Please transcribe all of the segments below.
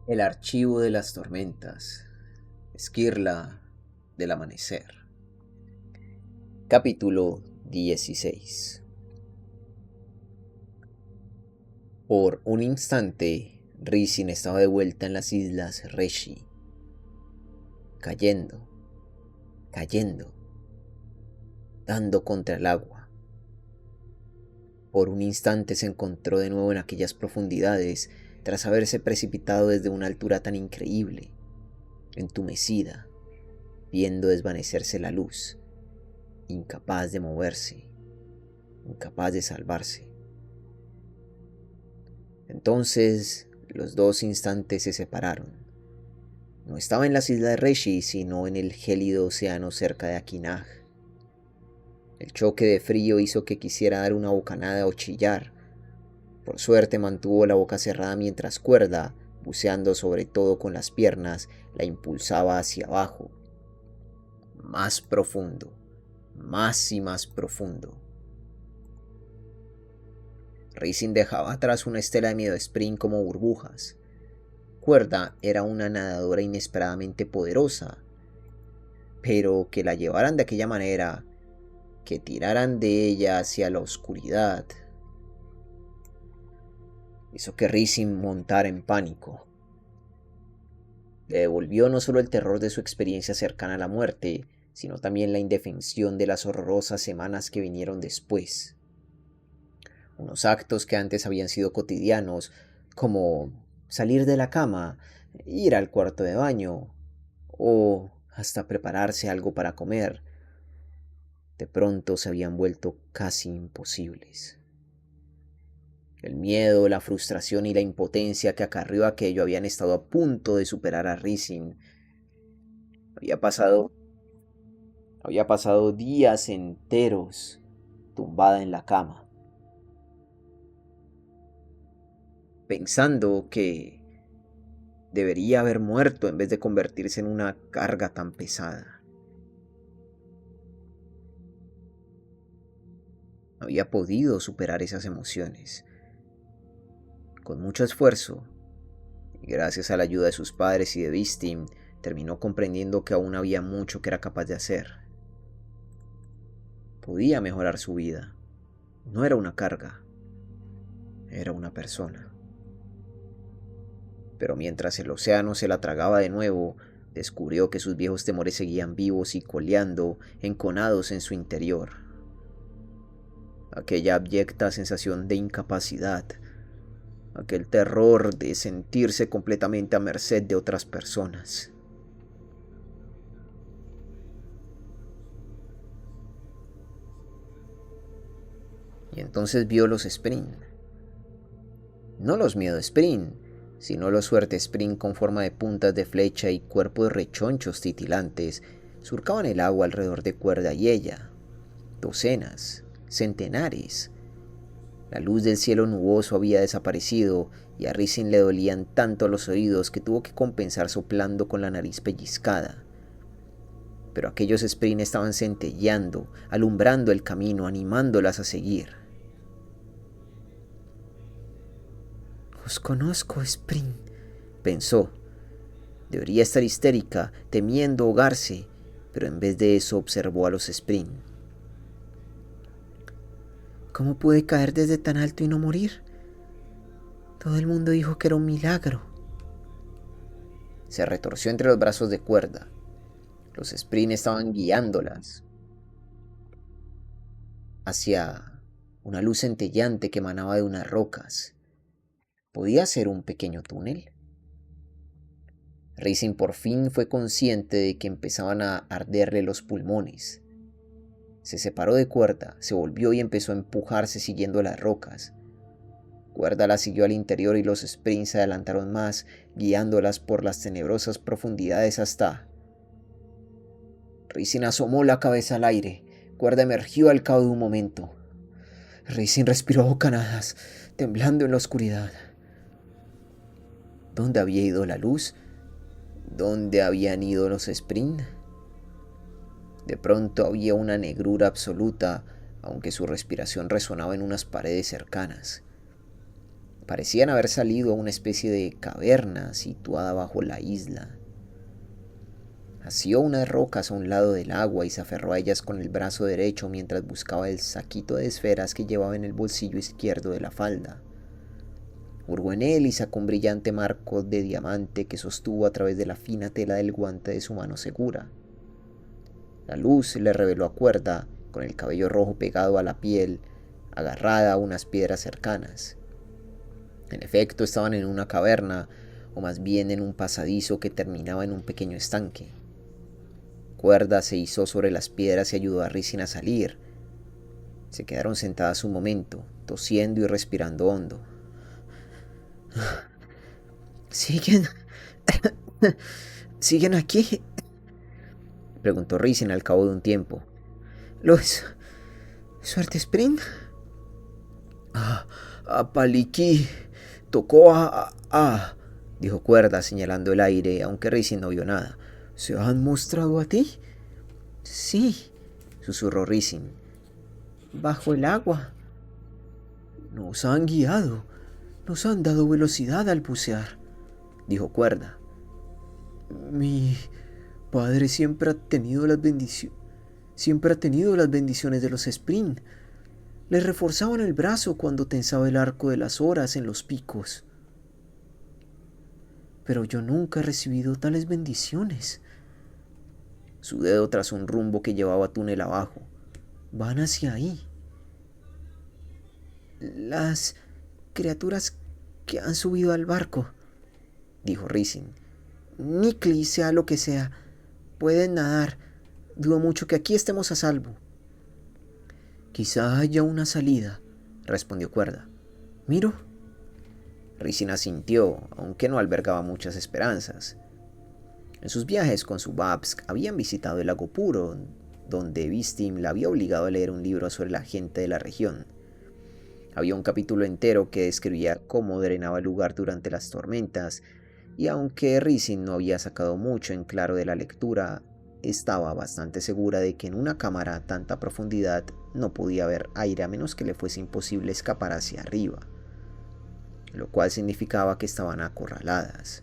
El archivo de las tormentas. Esquirla del amanecer. Capítulo 16. Por un instante, Risin estaba de vuelta en las islas Reshi. Cayendo, cayendo, dando contra el agua. Por un instante se encontró de nuevo en aquellas profundidades tras haberse precipitado desde una altura tan increíble, entumecida, viendo desvanecerse la luz, incapaz de moverse, incapaz de salvarse. Entonces los dos instantes se separaron. No estaba en las islas de Reshi, sino en el gélido océano cerca de Akinag. El choque de frío hizo que quisiera dar una bocanada o chillar. Por suerte mantuvo la boca cerrada mientras Cuerda, buceando sobre todo con las piernas, la impulsaba hacia abajo. Más profundo, más y más profundo. Risin dejaba atrás una estela de miedo-sprint como burbujas. Cuerda era una nadadora inesperadamente poderosa, pero que la llevaran de aquella manera, que tiraran de ella hacia la oscuridad, hizo que Risin montara en pánico. Le devolvió no solo el terror de su experiencia cercana a la muerte, sino también la indefensión de las horrorosas semanas que vinieron después. Unos actos que antes habían sido cotidianos, como salir de la cama, ir al cuarto de baño o hasta prepararse algo para comer, de pronto se habían vuelto casi imposibles. El miedo, la frustración y la impotencia que acarrió aquello habían estado a punto de superar a Risin. Había pasado, había pasado días enteros tumbada en la cama, pensando que debería haber muerto en vez de convertirse en una carga tan pesada. Había podido superar esas emociones. Con mucho esfuerzo, y gracias a la ayuda de sus padres y de Vistim, terminó comprendiendo que aún había mucho que era capaz de hacer. Podía mejorar su vida. No era una carga, era una persona. Pero mientras el océano se la tragaba de nuevo, descubrió que sus viejos temores seguían vivos y coleando, enconados en su interior. Aquella abyecta sensación de incapacidad, aquel terror de sentirse completamente a merced de otras personas. Y entonces vio los Sprint. No los miedo Sprint, sino los suerte Sprint con forma de puntas de flecha y cuerpo de rechonchos titilantes, surcaban el agua alrededor de Cuerda y ella. Docenas, centenares. La luz del cielo nuboso había desaparecido y a Risin le dolían tanto los oídos que tuvo que compensar soplando con la nariz pellizcada. Pero aquellos Sprint estaban centelleando, alumbrando el camino, animándolas a seguir. «Os conozco, Sprint», pensó. Debería estar histérica, temiendo ahogarse, pero en vez de eso observó a los Sprint. «¿Cómo pude caer desde tan alto y no morir? Todo el mundo dijo que era un milagro». Se retorció entre los brazos de Cuerda. Los Sprint estaban guiándolas hacia una luz centellante que emanaba de unas rocas. ¿Podía ser un pequeño túnel? Risin por fin fue consciente de que empezaban a arderle los pulmones. Se separó de Cuerda, se volvió y empezó a empujarse siguiendo las rocas. Cuerda la siguió al interior y los Sprint se adelantaron más, guiándolas por las tenebrosas profundidades hasta... Risin asomó la cabeza al aire. Cuerda emergió al cabo de un momento. Risin respiró a bocanadas, temblando en la oscuridad. ¿Dónde había ido la luz? ¿Dónde habían ido los Sprint? De pronto había una negrura absoluta, aunque su respiración resonaba en unas paredes cercanas. Parecían haber salido a una especie de caverna situada bajo la isla. Asió unas rocas a un lado del agua y se aferró a ellas con el brazo derecho mientras buscaba el saquito de esferas que llevaba en el bolsillo izquierdo de la falda. Hurgó en él y sacó un brillante marco de diamante que sostuvo a través de la fina tela del guante de su mano segura. La luz le reveló a Cuerda, con el cabello rojo pegado a la piel, agarrada a unas piedras cercanas. En efecto, estaban en una caverna, o más bien en un pasadizo que terminaba en un pequeño estanque. Cuerda se izó sobre las piedras y ayudó a Risin a salir. Se quedaron sentadas un momento, tosiendo y respirando hondo. ¿Siguen? ¿Siguen aquí? Preguntó Risin al cabo de un tiempo. ¿Los Suerte Spring? A Paliki. Tocó dijo Cuerda señalando el aire, aunque Risin no vio nada. ¿Se han mostrado a ti? Sí, susurró Risin. Bajo el agua. Nos han guiado. Nos han dado velocidad al bucear, dijo Cuerda. Mi padre siempre ha tenido las bendiciones de los Spring. Le reforzaban el brazo cuando tensaba el arco de las horas en los picos. Pero yo nunca he recibido tales bendiciones. Su dedo trazó un rumbo que llevaba túnel abajo. Van hacia ahí. Las criaturas que han subido al barco, dijo Risin. Nikli, sea lo que sea, pueden nadar. Dudo mucho que aquí estemos a salvo. Quizá haya una salida, respondió Cuerda. ¿Miro? Risin asintió, aunque no albergaba muchas esperanzas. En sus viajes con su Babsk habían visitado el lago Puro, donde Vistim la había obligado a leer un libro sobre la gente de la región. Había un capítulo entero que describía cómo drenaba el lugar durante las tormentas, y aunque Risin no había sacado mucho en claro de la lectura, estaba bastante segura de que en una cámara a tanta profundidad no podía haber aire a menos que le fuese imposible escapar hacia arriba, lo cual significaba que estaban acorraladas.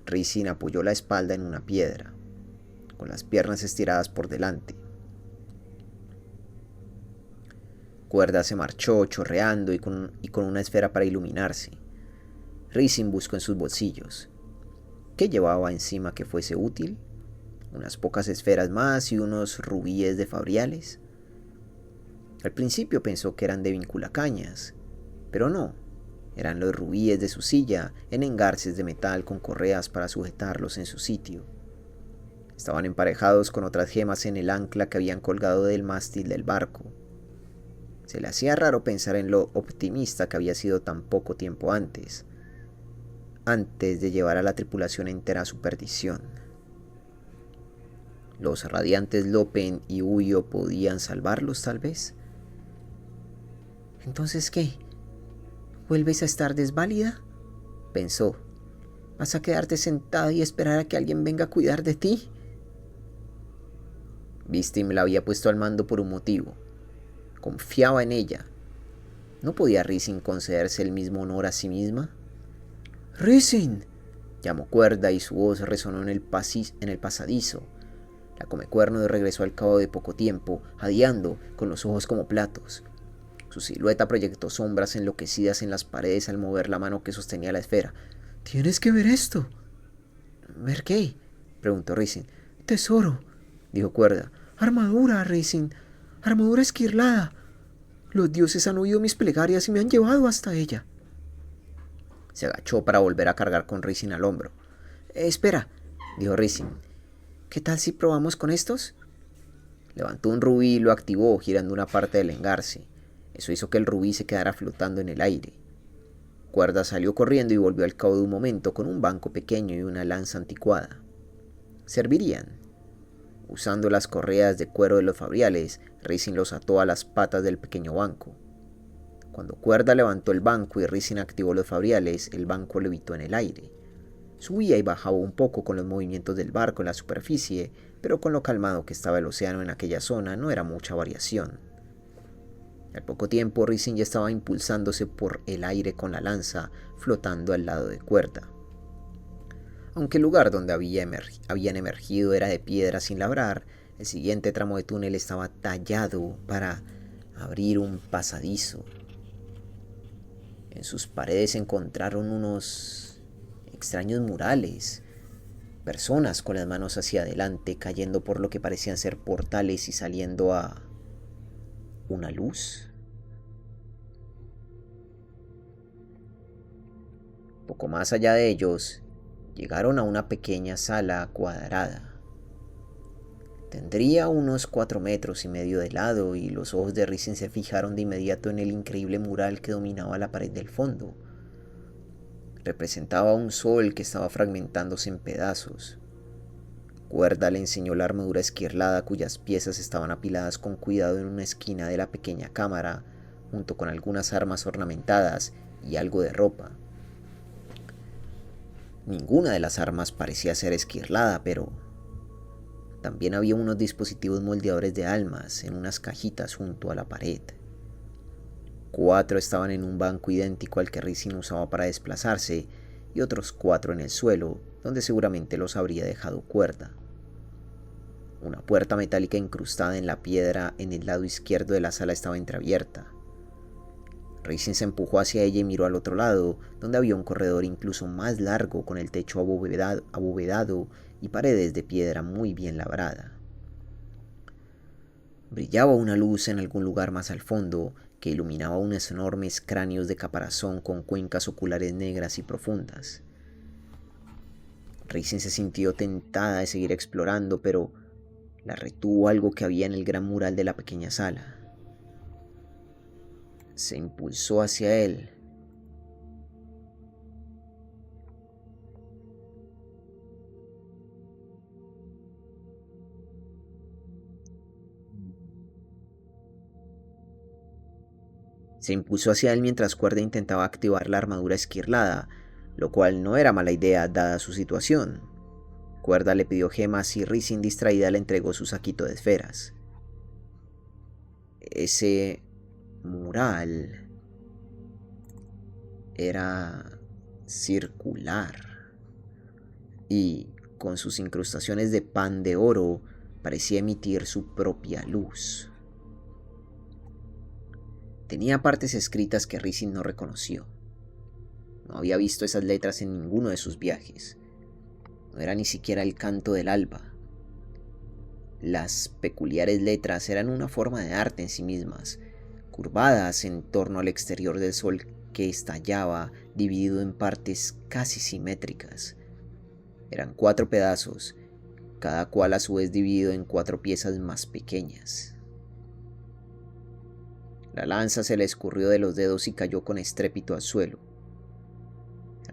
Risin apoyó la espalda en una piedra, con las piernas estiradas por delante. Cuerda se marchó chorreando y con una esfera para iluminarse. Risin buscó en sus bolsillos. ¿Qué llevaba encima que fuese útil? Unas pocas esferas más y unos rubíes de Fabriales. Al principio pensó que eran de vinculacañas, pero no. Eran los rubíes de su silla en engarces de metal con correas para sujetarlos en su sitio. Estaban emparejados con otras gemas en el ancla que habían colgado del mástil del barco. Se le hacía raro pensar en lo optimista que había sido tan poco tiempo antes de llevar a la tripulación entera a su perdición. Los radiantes Lopen y Huyo podían salvarlos, tal vez. ¿Entonces qué? ¿Vuelves a estar desválida? Pensó. ¿Vas a quedarte sentada y esperar a que alguien venga a cuidar de ti? Vistim la había puesto al mando por un motivo. Confiaba en ella. ¿No podía Risin concederse el mismo honor a sí misma? ¡Risin!, llamó Cuerda y su voz resonó en el pasadizo. La Comecuerno regresó al cabo de poco tiempo, jadeando, con los ojos como platos. Su silueta proyectó sombras enloquecidas en las paredes al mover la mano que sostenía la esfera. «¡Tienes que ver esto!» «¿Ver qué?», preguntó Risin. «Tesoro», dijo Cuerda. «Armadura, Risin. Armadura esquirlada. Los dioses han oído mis plegarias y me han llevado hasta ella». Se agachó para volver a cargar con Risin al hombro. «Espera», dijo Risin. «¿Qué tal si probamos con estos?» Levantó un rubí y lo activó, girando una parte del engarce. Eso hizo que el rubí se quedara flotando en el aire. Cuerda salió corriendo y volvió al cabo de un momento con un banco pequeño y una lanza anticuada. Servirían. Usando las correas de cuero de los Fabriales, Risin los ató a las patas del pequeño banco. Cuando Cuerda levantó el banco y Risin activó los Fabriales, el banco levitó en el aire. Subía y bajaba un poco con los movimientos del barco en la superficie, pero con lo calmado que estaba el océano en aquella zona no era mucha variación. Al poco tiempo, Rising ya estaba impulsándose por el aire con la lanza, flotando al lado de Cuerda. Aunque el lugar donde habían emergido era de piedra sin labrar, el siguiente tramo de túnel estaba tallado para abrir un pasadizo. En sus paredes encontraron unos extraños murales, personas con las manos hacia adelante, cayendo por lo que parecían ser portales y saliendo a una luz. Poco más allá de ellos, llegaron a una pequeña sala cuadrada. Tendría unos 4,5 metros de lado y los ojos de Rising se fijaron de inmediato en el increíble mural que dominaba la pared del fondo. Representaba un sol que estaba fragmentándose en pedazos. Cuerda le enseñó la armadura esquirlada cuyas piezas estaban apiladas con cuidado en una esquina de la pequeña cámara, junto con algunas armas ornamentadas y algo de ropa. Ninguna de las armas parecía ser esquirlada, pero también había unos dispositivos moldeadores de almas en unas cajitas junto a la pared. 4 estaban en un banco idéntico al que Rising usaba para desplazarse y otros 4 en el suelo, donde seguramente los habría dejado Cuerda. Una puerta metálica incrustada en la piedra en el lado izquierdo de la sala estaba entreabierta. Rising se empujó hacia ella y miró al otro lado, donde había un corredor incluso más largo con el techo abovedado y paredes de piedra muy bien labrada. Brillaba una luz en algún lugar más al fondo que iluminaba unos enormes cráneos de caparazón con cuencas oculares negras y profundas. Rising se sintió tentada de seguir explorando, pero la retuvo algo que había en el gran mural de la pequeña sala. Se impulsó hacia él. Mientras Cuerda intentaba activar la armadura esquirlada, lo cual no era mala idea dada su situación. Cuerda le pidió gemas y Rising, distraída, le entregó su saquito de esferas. Ese mural era circular y, con sus incrustaciones de pan de oro, parecía emitir su propia luz. Tenía partes escritas que Rising no reconoció. No había visto esas letras en ninguno de sus viajes. No era ni siquiera el canto del alba. Las peculiares letras eran una forma de arte en sí mismas, curvadas en torno al exterior del sol que estallaba, dividido en partes casi simétricas. Eran 4 pedazos, cada cual a su vez dividido en 4 piezas más pequeñas. La lanza se le escurrió de los dedos y cayó con estrépito al suelo.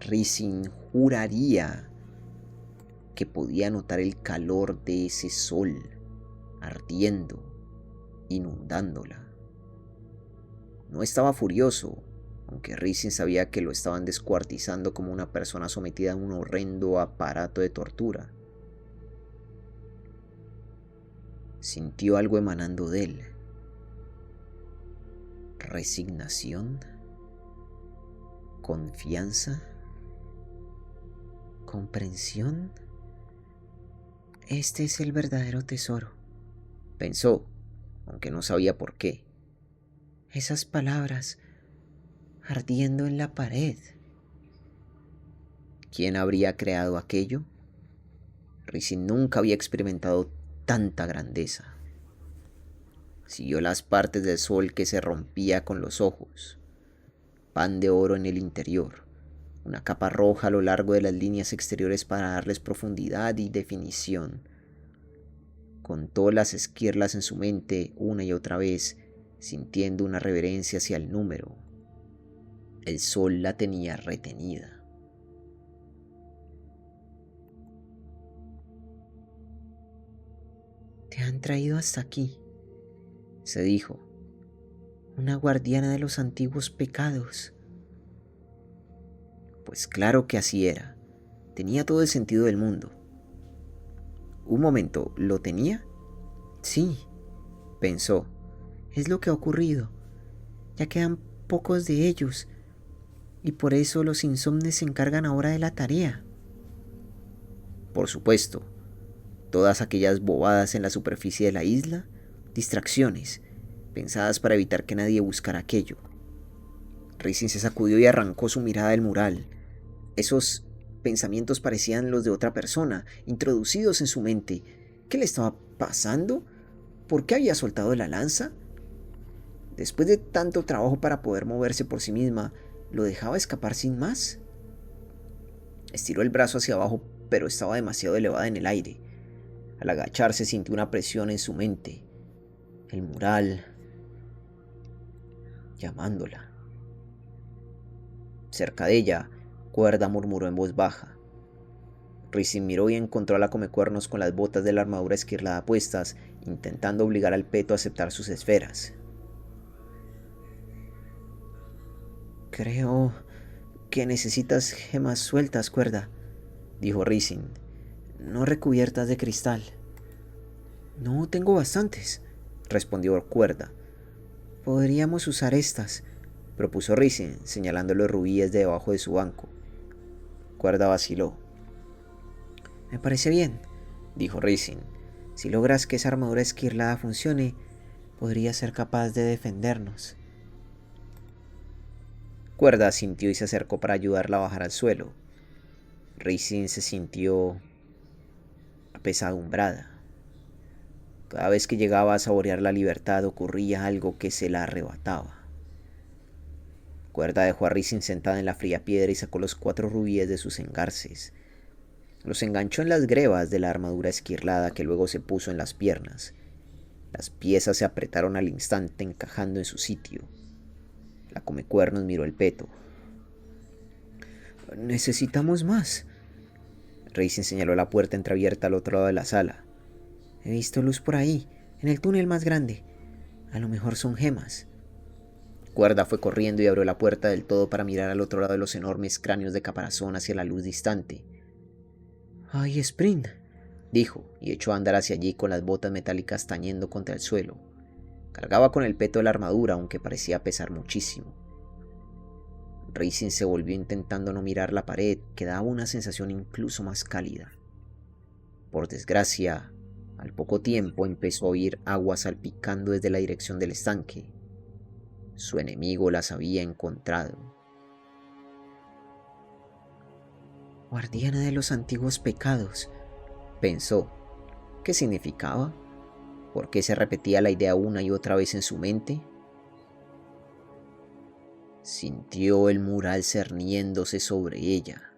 Rising juraría que podía notar el calor de ese sol ardiendo, inundándola. No estaba furioso, aunque Rising sabía que lo estaban descuartizando como una persona sometida a un horrendo aparato de tortura. Sintió algo emanando de él. Resignación, confianza, comprensión. Este es el verdadero tesoro, pensó, aunque no sabía por qué. Esas palabras ardiendo en la pared. ¿Quién habría creado aquello? Rising nunca había experimentado tanta grandeza. Siguió las partes del sol que se rompía con los ojos. Pan de oro en el interior, una capa roja a lo largo de las líneas exteriores para darles profundidad y definición. Contó las esquirlas en su mente una y otra vez, sintiendo una reverencia hacia el número. El sol la tenía retenida. Te han traído hasta aquí, se dijo, una guardiana de los antiguos pecados. Pues claro que así era. Tenía todo el sentido del mundo. Un momento, ¿lo tenía? Sí, pensó. Es lo que ha ocurrido. Ya quedan pocos de ellos, y por eso los insomnes se encargan ahora de la tarea. Por supuesto, todas aquellas bobadas en la superficie de la isla, distracciones, pensadas para evitar que nadie buscara aquello. Racing se sacudió y arrancó su mirada del mural. Esos pensamientos parecían los de otra persona, introducidos en su mente. ¿Qué le estaba pasando? ¿Por qué había soltado la lanza? Después de tanto trabajo para poder moverse por sí misma, ¿lo dejaba escapar sin más? Estiró el brazo hacia abajo, pero estaba demasiado elevada en el aire. Al agacharse sintió una presión en su mente. El mural llamándola. Cerca de ella, Cuerda murmuró en voz baja. Racing miró y encontró a la Comecuernos con las botas de la armadura esquirlada puestas, intentando obligar al peto a aceptar sus esferas. Creo que necesitas gemas sueltas, Cuerda, dijo Racing. no recubiertas de cristal. No, tengo bastantes, respondió Cuerda. Podríamos usar estas, propuso Racing, señalando los rubíes de debajo de su banco. Cuerda vaciló. Me parece bien, dijo Racing. Si logras que esa armadura esquirlada funcione, podría ser capaz de defendernos. Cuerda asintió y se acercó para ayudarla a bajar al suelo. Racing se sintió apesadumbrada. Cada vez que llegaba a saborear la libertad ocurría algo que se la arrebataba. Cuerda dejó a Racing sentada en la fría piedra y sacó los 4 rubíes de sus engarces. Los enganchó en las grebas de la armadura esquirlada que luego se puso en las piernas. Las piezas se apretaron al instante encajando en su sitio. La Comecuernos miró el peto. Necesitamos más. Racing señaló la puerta entreabierta al otro lado de la sala. He visto luz por ahí, en el túnel más grande. A lo mejor son gemas. Cuerda fue corriendo y abrió la puerta del todo para mirar al otro lado de los enormes cráneos de caparazón hacia la luz distante. ¡Ay, Sprint!, dijo, y echó a andar hacia allí con las botas metálicas tañendo contra el suelo. Cargaba con el peto de la armadura, aunque parecía pesar muchísimo. Racing se volvió intentando no mirar la pared, que daba una sensación incluso más cálida. Por desgracia, al poco tiempo empezó a oír agua salpicando desde la dirección del estanque. Su enemigo las había encontrado. Guardiana de los antiguos pecados, pensó. ¿Qué significaba? ¿Por qué se repetía la idea una y otra vez en su mente? Sintió el mural cerniéndose sobre ella,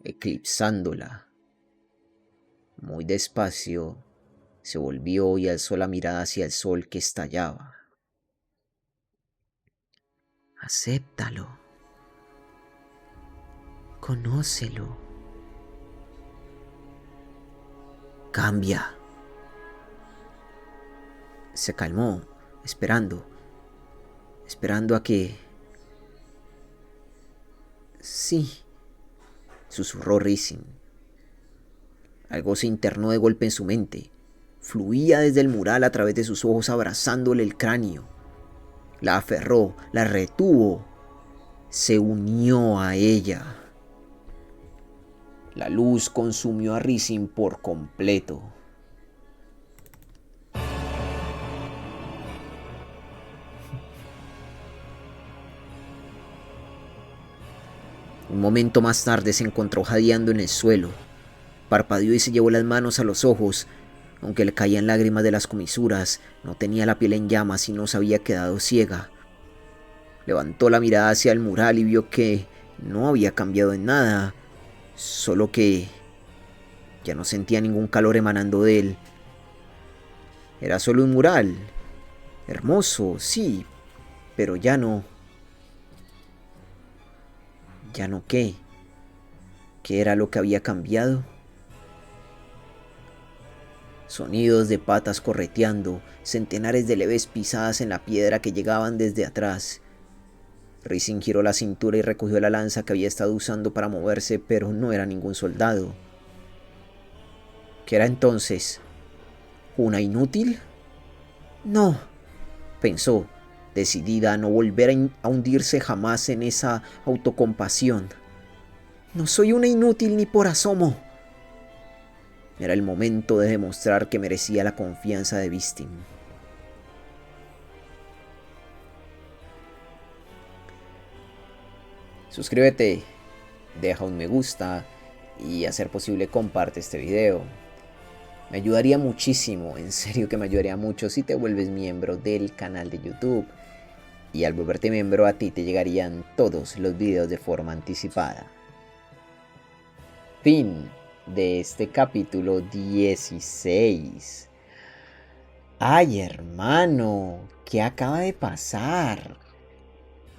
eclipsándola. Muy despacio, se volvió y alzó la mirada hacia el sol que estallaba. Acéptalo. Conócelo. Cambia. Se calmó, esperando a que... Sí, susurró Racing. Algo se internó de golpe en su mente. Fluía desde el mural a través de sus ojos abrazándole el cráneo. La aferró, la retuvo. Se unió a ella. La luz consumió a Racing por completo. Un momento más tarde se encontró jadeando en el suelo. Parpadeó y se llevó las manos a los ojos. Aunque le caían lágrimas de las comisuras, no tenía la piel en llamas y no se había quedado ciega. Levantó la mirada hacia el mural y vio que no había cambiado en nada, solo que ya no sentía ningún calor emanando de él. Era solo un mural, hermoso, sí, pero ya no. ¿Ya no qué? ¿Qué era lo que había cambiado? Sonidos de patas correteando, centenares de leves pisadas en la piedra que llegaban desde atrás. Racing giró la cintura y recogió la lanza que había estado usando para moverse, pero no era ningún soldado. ¿Qué era entonces? ¿Una inútil? No, pensó, decidida a no volver a hundirse jamás en esa autocompasión. No soy una inútil ni por asomo. Era el momento de demostrar que merecía la confianza de Vistin. Suscríbete, deja un me gusta y a ser posible comparte este video. Me ayudaría muchísimo, en serio que me ayudaría mucho si te vuelves miembro del canal de YouTube. Y al volverte miembro a ti te llegarían todos los videos de forma anticipada. Fin de este capítulo 16. Ay, hermano, ¿qué acaba de pasar?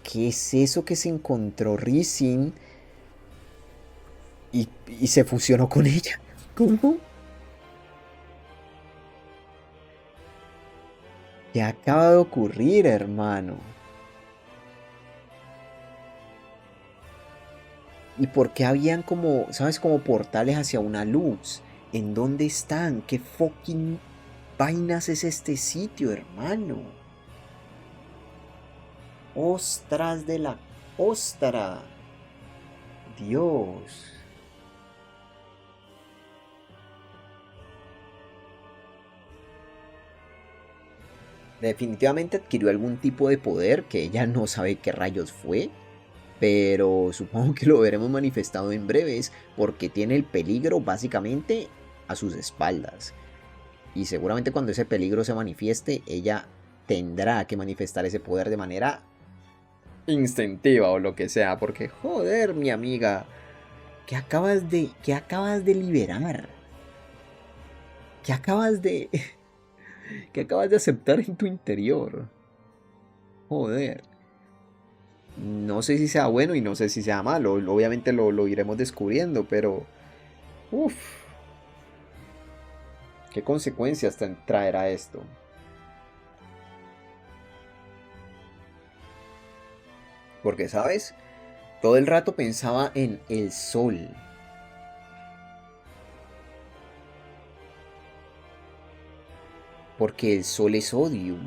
¿Qué es eso que se encontró Rhysand y se fusionó con ella? ¿Cómo? ¿Qué acaba de ocurrir, hermano? ¿Y por qué habían como, sabes, como portales hacia una luz? ¿En dónde están? ¿Qué fucking vainas es este sitio, hermano? ¡Ostras de la ostra! Dios. Definitivamente adquirió algún tipo de poder que ella no sabe qué rayos fue. Pero supongo que lo veremos manifestado en breves porque tiene el peligro básicamente a sus espaldas. Y seguramente cuando ese peligro se manifieste, ella tendrá que manifestar ese poder de manera instintiva o lo que sea. Porque, joder, mi amiga, ¿qué acabas de liberar? ¿Qué acabas de... ¿Qué acabas de aceptar en tu interior? Joder. No sé si sea bueno y no sé si sea malo. Obviamente lo iremos descubriendo, pero... Uf. ¿Qué consecuencias traerá esto? Porque, ¿sabes? Todo el rato pensaba en el sol. Porque el sol es odium.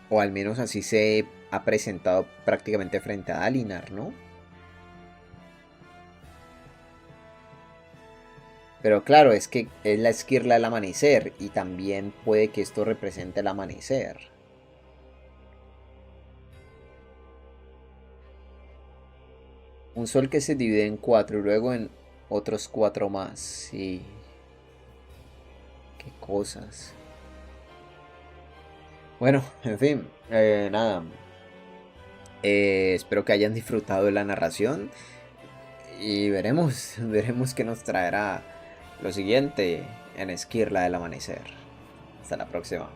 O al menos así se ha presentado prácticamente frente a Dalinar, ¿no? Pero claro, es que es la esquirla del amanecer y también puede que esto represente el amanecer. Un sol que se divide en 4 y luego en otros 4 más. Sí. Qué cosas. Bueno, en fin, nada. Espero que hayan disfrutado de la narración. Y veremos qué nos traerá lo siguiente en Esquirla del Amanecer. Hasta la próxima.